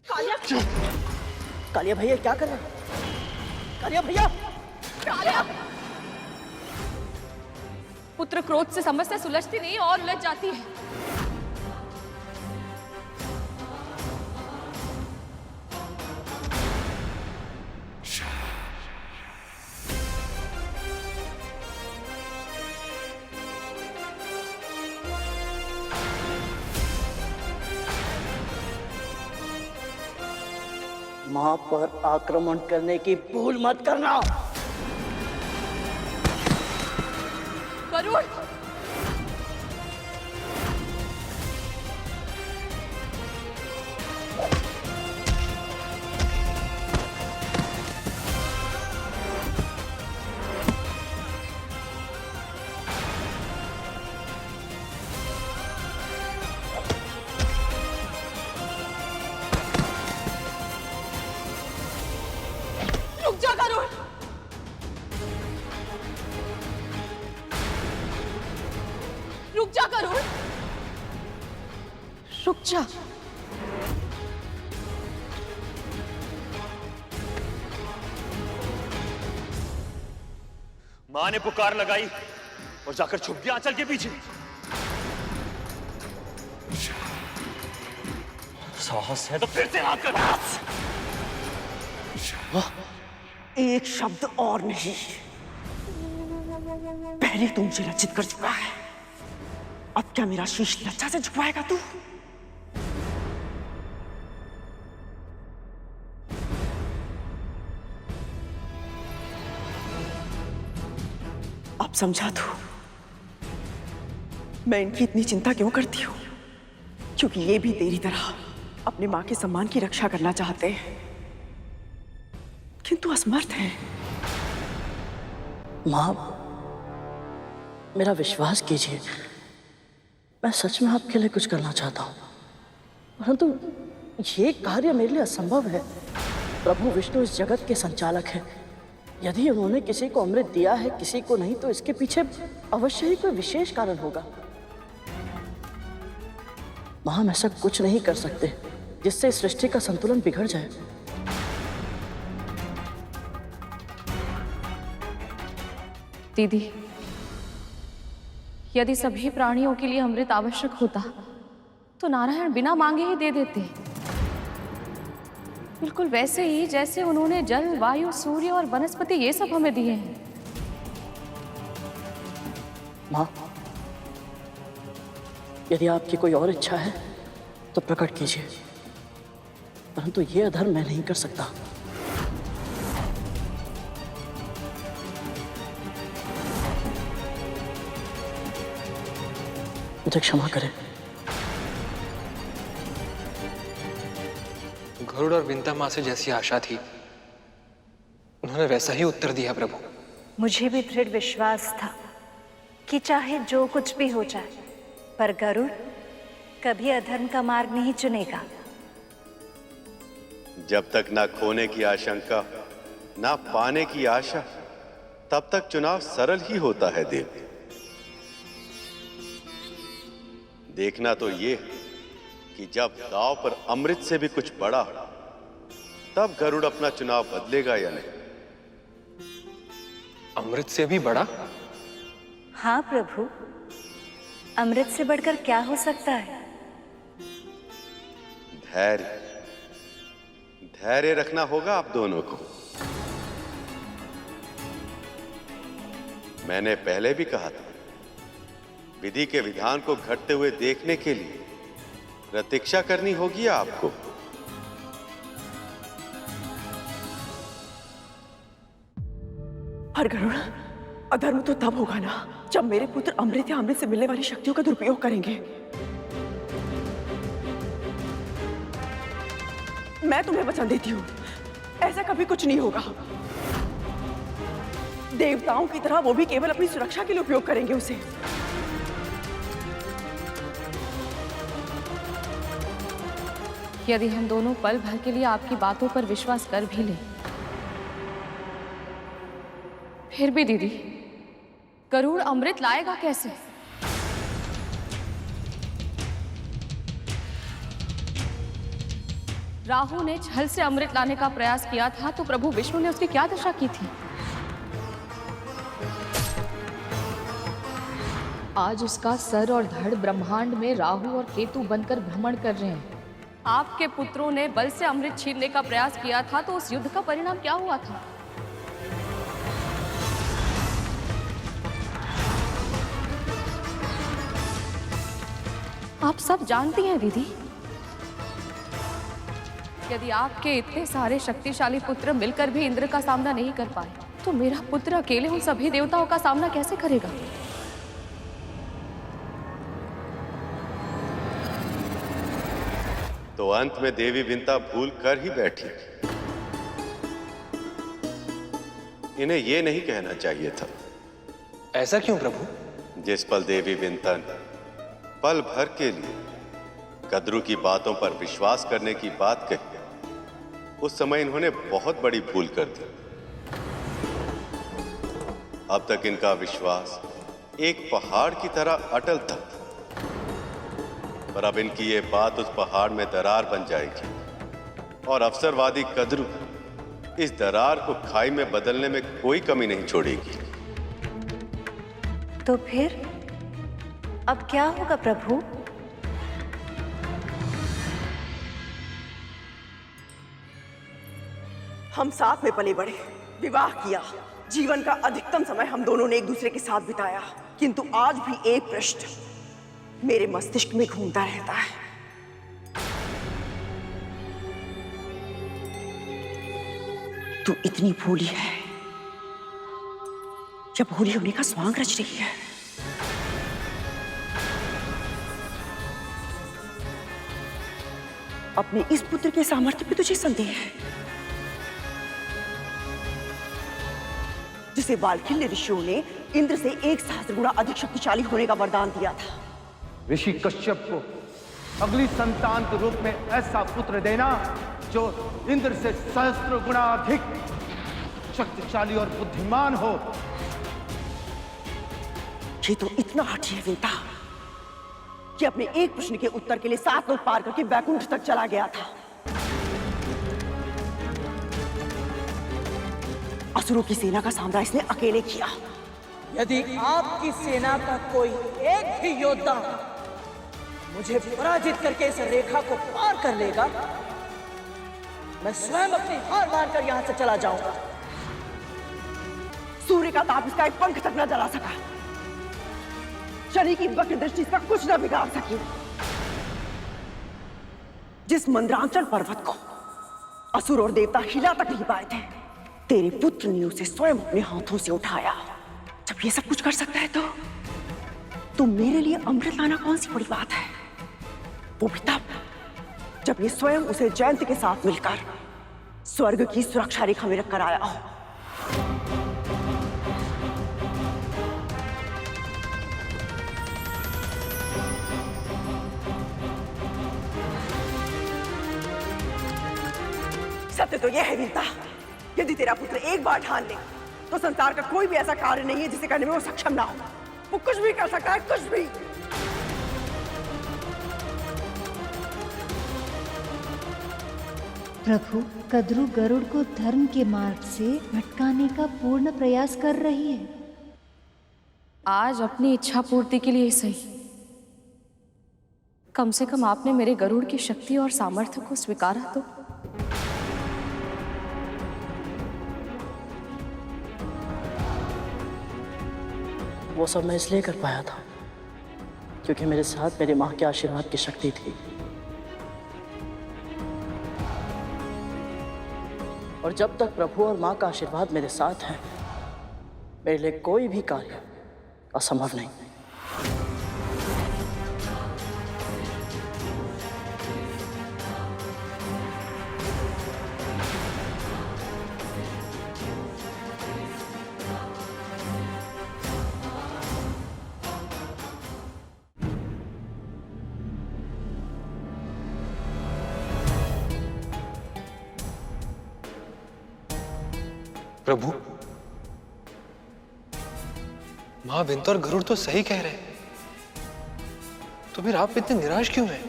कालिया, कालिया भैया क्या कर रहे हैं? कालिया भैया, कालिया! पुत्र क्रोध से समस्या सुलझती नहीं और उलझ जाती है। मां पर आक्रमण करने की भूल मत करना। गरुड़! रुक जा गरुड़! रुक जा गरुड़! रुक जा। मां ने पुकार लगाई और जाकर छुप गया आंचल के पीछे। साहस है तो फिर से हाथ कर। एक शब्द और नहीं। पहले तू मुझे लज्जित कर चुका है, अब क्या मेरा शीश लज्जा से झुकाएगा तू? अब समझा तू मैं इनकी इतनी चिंता क्यों करती हूं? क्योंकि ये भी तेरी तरह अपने मां के सम्मान की रक्षा करना चाहते हैं, किंतु असमर्थ है। मां, मेरा विश्वास कीजिए, मैं सच में आपके लिए कुछ करना चाहता हूं, परंतु ये कार्य मेरे लिए असंभव है। प्रभु विष्णु इस जगत के संचालक हैं। यदि उन्होंने किसी को अमृत दिया है, किसी को नहीं, तो इसके पीछे अवश्य ही कोई विशेष कारण होगा। मां, हम ऐसा कुछ नहीं कर सकते जिससे इस सृष्टि का संतुलन बिगड़ जाए। दीदी, यदि सभी प्राणियों के लिए अमृत आवश्यक होता तो नारायण बिना मांगे ही दे देते, बिल्कुल वैसे ही जैसे उन्होंने जल, वायु, सूर्य और वनस्पति ये सब हमें दिए हैं। मां, यदि आपकी कोई और इच्छा है तो प्रकट कीजिए, परंतु ये अधर्म मैं नहीं कर सकता। मुझे क्षमा करें। गरुड़ और विंता मां से जैसी आशा थी, उन्होंने वैसा ही उत्तर दिया प्रभु। मुझे भी दृढ़ विश्वास था कि चाहे जो कुछ भी हो जाए, पर गरुड़ कभी अधर्म का मार्ग नहीं चुनेगा। जब तक ना खोने की आशंका, ना पाने की आशा, तब तक चुनाव सरल ही होता है देव। देखना तो ये कि जब दांव पर अमृत से भी कुछ बड़ा, तब गरुड़ अपना चुनाव बदलेगा या नहीं। अमृत से भी बड़ा? हाँ प्रभु, अमृत से बढ़कर क्या हो सकता है? धैर्य, धैर्य रखना होगा आप दोनों को। मैंने पहले भी कहा था, विधि के विधान को घटते हुए देखने के लिए प्रतीक्षा करनी होगी आपको। पर गरुड़, अधर्म तो तब होगा ना जब मेरे पुत्र अमृत या अमृत से मिलने वाली शक्तियों का दुरुपयोग करेंगे। मैं तुम्हें वचन देती हूं, ऐसा कभी कुछ नहीं होगा। देवताओं की तरह वो भी केवल अपनी सुरक्षा के लिए उपयोग करेंगे उसे। यदि हम दोनों पल भर के लिए आपकी बातों पर विश्वास कर भी लें, फिर भी दीदी, गरुड़ अमृत लाएगा कैसे? राहु ने छल से अमृत लाने का प्रयास किया था तो प्रभु विष्णु ने उसकी क्या दशा की थी? आज उसका सर और धड़ ब्रह्मांड में राहु और केतु बनकर भ्रमण कर रहे हैं। आपके पुत्रों ने बल से अमृत छीनने का प्रयास किया था तो उस युद्ध का परिणाम क्या हुआ था? आप सब जानती हैं दीदी। यदि आपके इतने सारे शक्तिशाली पुत्र मिलकर भी इंद्र का सामना नहीं कर पाए तो मेरा पुत्र अकेले उन सभी देवताओं का सामना कैसे करेगा? तो अंत में देवी विंता भूल कर ही बैठी। इन्हें यह नहीं कहना चाहिए था। ऐसा क्यों प्रभु? जिस पल देवी विंता ने पल भर के लिए कद्रू की बातों पर विश्वास करने की बात कही, उस समय इन्होंने बहुत बड़ी भूल कर दी। अब तक इनका विश्वास एक पहाड़ की तरह अटल था, पर अब इनकी ये बात उस पहाड़ में दरार बन जाएगी और अवसरवादी कद्रू इस दरार को खाई में बदलने में कोई कमी नहीं छोड़ेगी। तो फिर अब क्या होगा प्रभु? हम साथ में पले बढ़े, विवाह किया, जीवन का अधिकतम समय हम दोनों ने एक दूसरे के साथ बिताया, किंतु आज भी एक प्रश्न मेरे मस्तिष्क में घूमता रहता है। तू इतनी भोली है या भोली होने का स्वांग रच रही है? अपने इस पुत्र के सामर्थ्य पे तुझे संदेह है, जिसे वाल्खिल्य ऋषियों ने इंद्र से 1 सहस्त्र गुना अधिक शक्तिशाली होने का वरदान दिया था। ऋषि कश्यप को अगली संतान के रूप में ऐसा पुत्र देना जो इंद्र से सहस्त्र गुना अधिक शक्तिशाली और बुद्धिमान हो। ये तो इतना हठी है विंता कि अपने एक प्रश्न के उत्तर के लिए 7 लोक पार करके वैकुंठ तक चला गया था। असुरों की सेना का सामना इसने अकेले किया। यदि आपकी सेना का कोई एक भी योद्धा मुझे पराजित करके इस रेखा को पार कर लेगा, मैं स्वयं अपनी हार मानकर यहां से चला जाऊंगा। सूर्य का ताप इसका एक पंख तक न जला सका, शनि की वक्र दृष्टि इसका कुछ न बिगाड़ सकी। जिस मंद्रांचल पर्वत को असुर और देवता हिला तक नहीं पाए थे, तेरे पुत्र ने उसे स्वयं अपने हाथों से उठाया। जब ये सब कुछ कर सकता है तो मेरे लिए अमृत लाना कौन सी बड़ी बात है? वो भी तब जब ये स्वयं उसे जयंत के साथ मिलकर स्वर्ग की सुरक्षा रेखा में रखकर आया हो। सत्य तो यह है विंता, यदि तेरा पुत्र एक बार ठान ले तो संसार का कोई भी ऐसा कार्य नहीं है जिसे करने में वो सक्षम ना हो। वो कुछ भी कर सकता है, कुछ भी। प्रभु, कद्रू गरुड़ को धर्म के मार्ग से भटकाने का पूर्ण प्रयास कर रही है। आज अपनी इच्छा पूर्ति के लिए सही, कम से कम आपने मेरे गरुड़ की शक्ति और सामर्थ्य को स्वीकारा तो। वो सब मैं इसलिए कर पाया था क्योंकि मेरे साथ मेरी माँ के आशीर्वाद की शक्ति थी। और जब तक प्रभु और माँ का आशीर्वाद मेरे साथ है, मेरे लिए कोई भी कार्य असंभव नहीं। प्रभु, मां विंता और गरुड़ तो सही कह रहे हैं, तो फिर आप इतने निराश क्यों हैं?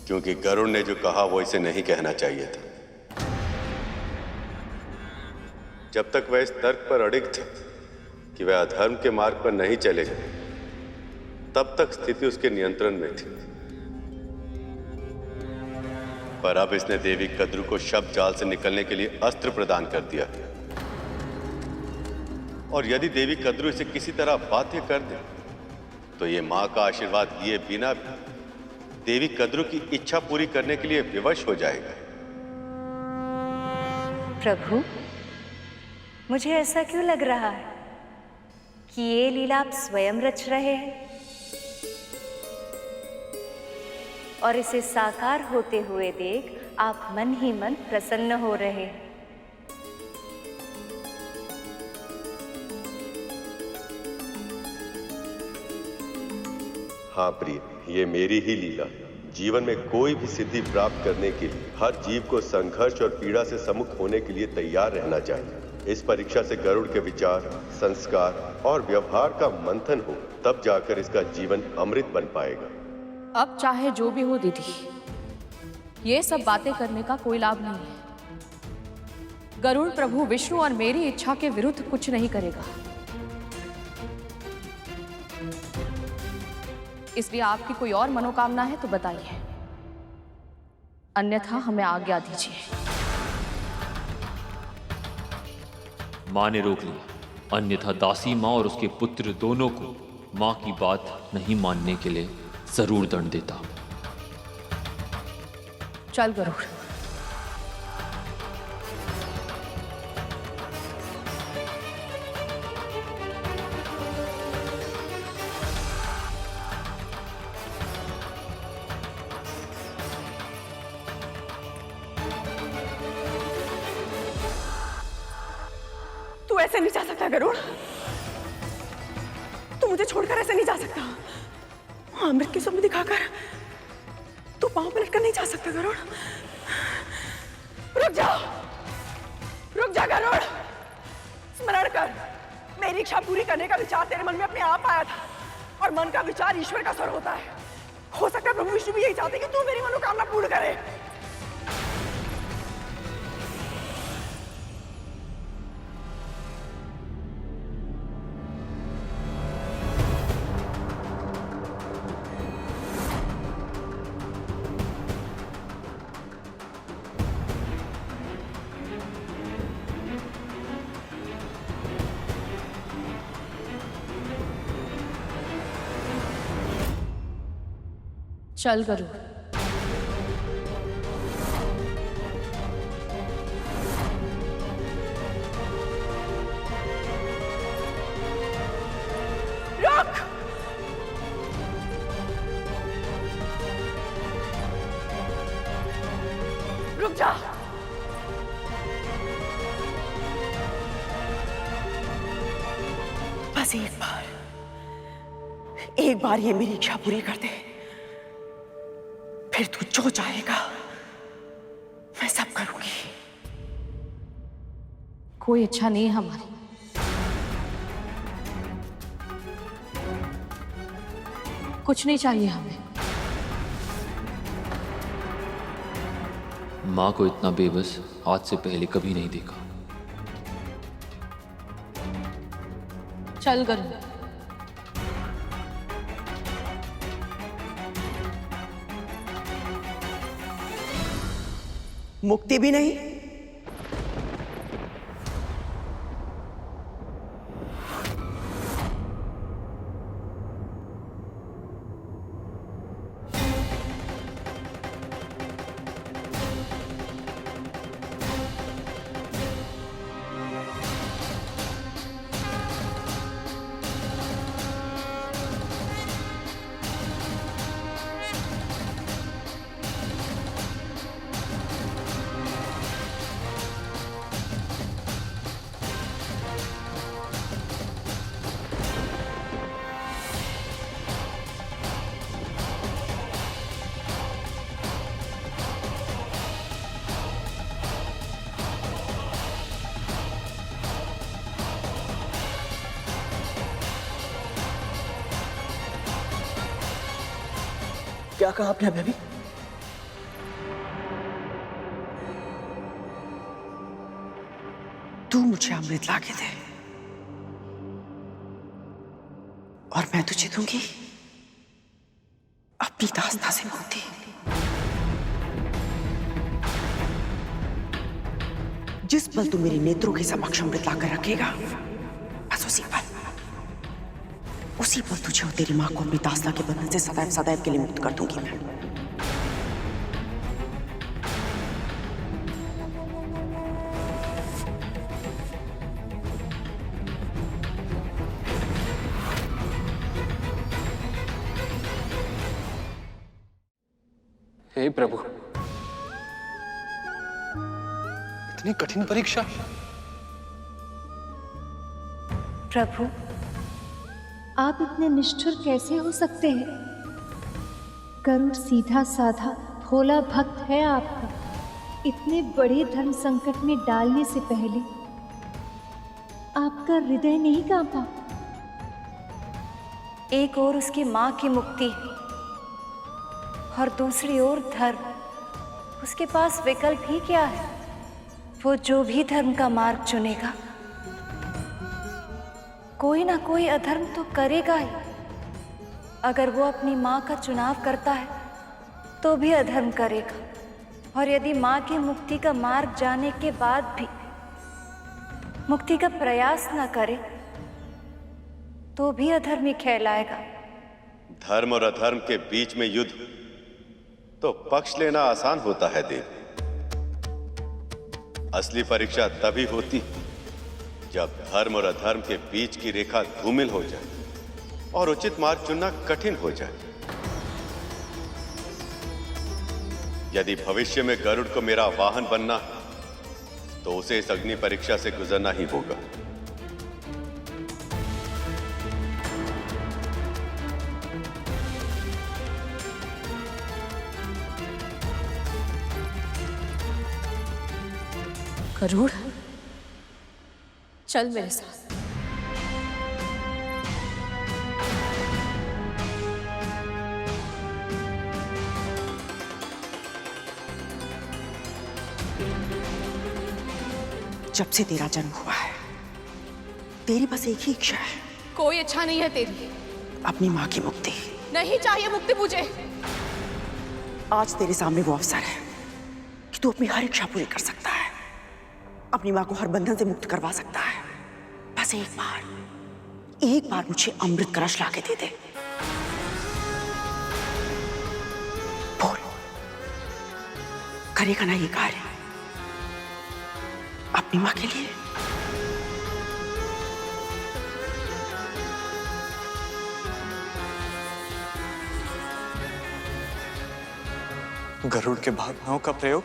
क्योंकि गरुड़ ने जो कहा वो इसे नहीं कहना चाहिए था। जब तक वह इस तर्क पर अड़िग थे कि वह अधर्म के मार्ग पर नहीं चलेगा, तब तक स्थिति उसके नियंत्रण में थी। पर अब इसने देवी कद्रू को शब्द जाल से निकलने के लिए अस्त्र प्रदान कर दिया। और यदि देवी कद्रू इसे किसी तरह बाध्य कर दे तो ये मां का आशीर्वाद लिए बिना भी देवी कद्रू की इच्छा पूरी करने के लिए विवश हो जाएगा। प्रभु, मुझे ऐसा क्यों लग रहा है कि ये लीला आप स्वयं रच रहे हैं और इसे साकार होते हुए देख आप मन ही मन प्रसन्न हो रहे हैं। हाँ प्रिय, ये मेरी ही लीला है। जीवन में कोई भी सिद्धि प्राप्त करने के लिए हर जीव को संघर्ष और पीड़ा से सम्मुख होने के लिए तैयार रहना चाहिए। इस परीक्षा से गरुड़ के विचार, संस्कार और व्यवहार का मंथन हो, तब जाकर इसका जीवन अमृत बन पाएगा। अब चाहे जो भी हो दीदी, ये सब बातें करने का कोई लाभ नहीं है। गरुड़ प्रभु विष्णु और मेरी इच्छा के विरुद्ध कुछ नहीं करेगा, इसलिए आपकी कोई और मनोकामना है तो बताइए, अन्यथा हमें आज्ञा दीजिए। मां ने रोक लिया, अन्यथा दासी मां और उसके पुत्र दोनों को मां की बात नहीं मानने के लिए जरूर दंड देता। चल गरुड़। तू ऐसे नहीं जा सकता गरुड़, तू मुझे छोड़कर ऐसे नहीं जा सकता। अमृत की स्वप्न दिखाकर तू पांव पलट कर नहीं जा सकता गरुड़। रुक जा गरुड़। स्मरण कर, मेरी इच्छा पूरी करने का विचार तेरे मन में अपने आप आया था, और मन का विचार ईश्वर का स्वर होता है। हो सकता है प्रभु विष्णु भी यही चाहते कि तू मेरी मनोकामना पूर्ण करे। चल गरुड़। रुक। रुक जा। बस एक बार ये मेरी इच्छा पूरी कर दे, फिर तू जो चाहेगा मैं सब करूंगी। कोई इच्छा नहीं है हमारी। कुछ नहीं चाहिए हमें। मां को इतना बेबस आज से पहले कभी नहीं देखा। चल गरुड़। मुक्ति भी नहीं, क्या कहा आपने अभी? तू मुझे अमृत लाके दे और मैं तुझे दूंगी अपनी दास्ता से मुक्ति। जिस पल तू मेरे नेत्रों के समक्ष अमृत लाकर रखेगा, बस उसी पल तुझे और तेरी मां को अपनी दास्ता के बंधन से सदैव सदैव के लिए मुक्त कर दूंगी मैं। हे प्रभु, इतनी कठिन परीक्षा। प्रभु, आप इतने निष्ठुर कैसे हो सकते हैं? गरुड़ सीधा साधा भोला भक्त है आपका। इतने बड़े धर्म संकट में डालने से पहले आपका हृदय नहीं कांपा? एक ओर उसकी मां की मुक्ति और दूसरी ओर धर्म। उसके पास विकल्प ही क्या है? वो जो भी धर्म का मार्ग चुनेगा, कोई ना कोई अधर्म तो करेगा ही। अगर वो अपनी मां का चुनाव करता है तो भी अधर्म करेगा, और यदि मां की मुक्ति का मार्ग जाने के बाद भी मुक्ति का प्रयास ना करे तो भी अधर्मी कहलाएगा। धर्म और अधर्म के बीच में युद्ध तो पक्ष लेना आसान होता है देव। असली परीक्षा तभी होती जब धर्म और अधर्म के बीच की रेखा धूमिल हो जाए और उचित मार्ग चुनना कठिन हो जाए। यदि भविष्य में गरुड़ को मेरा वाहन बनना है तो उसे इस अग्नि परीक्षा से गुजरना ही होगा। गरुड़, चल मेरे साथ। जब से तेरा जन्म हुआ है तेरी बस एक ही इच्छा है। कोई इच्छा नहीं है तेरी। अपनी मां की मुक्ति। नहीं चाहिए मुक्ति मुझे। आज तेरे सामने वो अवसर है कि तू अपनी हर इच्छा पूरी कर सकता है, अपनी मां को हर बंधन से मुक्त करवा सकता है। बस एक बार मुझे अमृत कलश लाके दे दे। बोल, करेगा ना ये कार्य अपनी मां के लिए? गरुड़ के भावनाओं का प्रयोग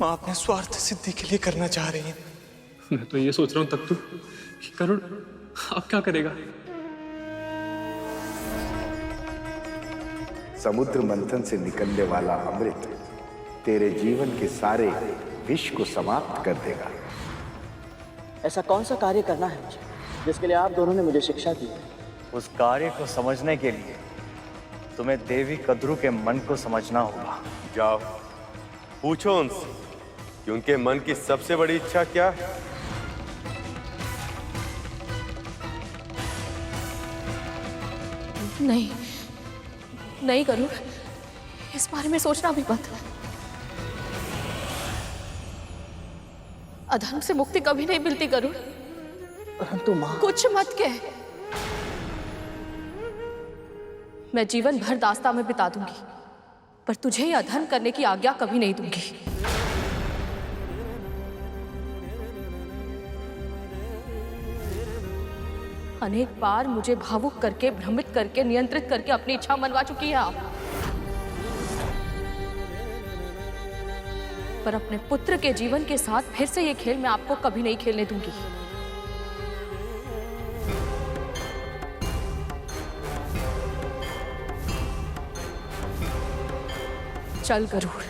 मां अपने स्वार्थ सिद्धि के लिए करना चाह रही है। मैं तो ये सोच रहा हूं तब तो कि गरुड़ अब क्या करेगा। समुद्र मंथन से निकलने वाला अमृत तेरे जीवन के सारे विष को समाप्त कर देगा। ऐसा कौन सा कार्य करना है मुझे जिसके लिए आप दोनों ने मुझे शिक्षा दी? उस कार्य को समझने के लिए तुम्हें देवी कद्रू के मन को समझना होगा। जाओ पूछो उनसे कि उनके मन की सबसे बड़ी इच्छा क्या है। नहीं नहीं गरुड़, इस बारे में सोचना भी मत। अधर्म से मुक्ति कभी नहीं मिलती गरुड़। परंतु मां, कुछ मत कह। मैं जीवन भर दास्ता में बिता दूंगी, पर तुझे ये अधर्म करने की आज्ञा कभी नहीं दूंगी। अनेक बार मुझे भावुक करके, भ्रमित करके, नियंत्रित करके अपनी इच्छा मनवा चुकी है आप, पर अपने पुत्र के जीवन के साथ फिर से ये खेल मैं आपको कभी नहीं खेलने दूंगी। चल गरुड़।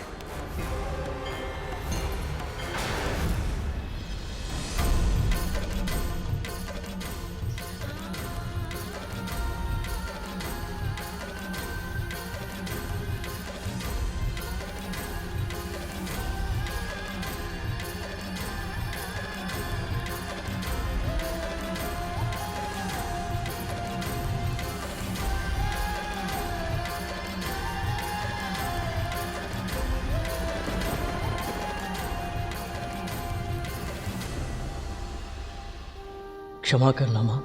क्षमा करना माँ,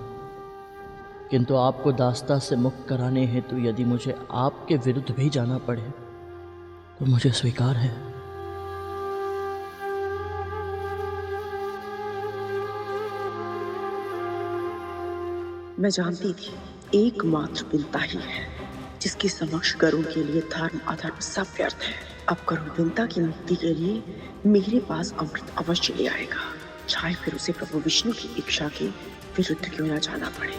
किंतु आपको दास्ता से मुक्त कराने हेतु यदि मुझे आपके विरुद्ध भी जाना पड़े तो मुझे स्वीकार है। मैं जानती थी एकमात्र विंता ही है जिसके समक्ष गरुड़ के लिए धर्म अधर्म सब व्यर्थ है। अब गरुड़ विंता की मुक्ति के लिए मेरे पास अमृत अवश्य ले आएगा, चाहे फिर उसे प्रभु विष्णु की इच्छा के विरुद्ध क्यों न जाना पड़े।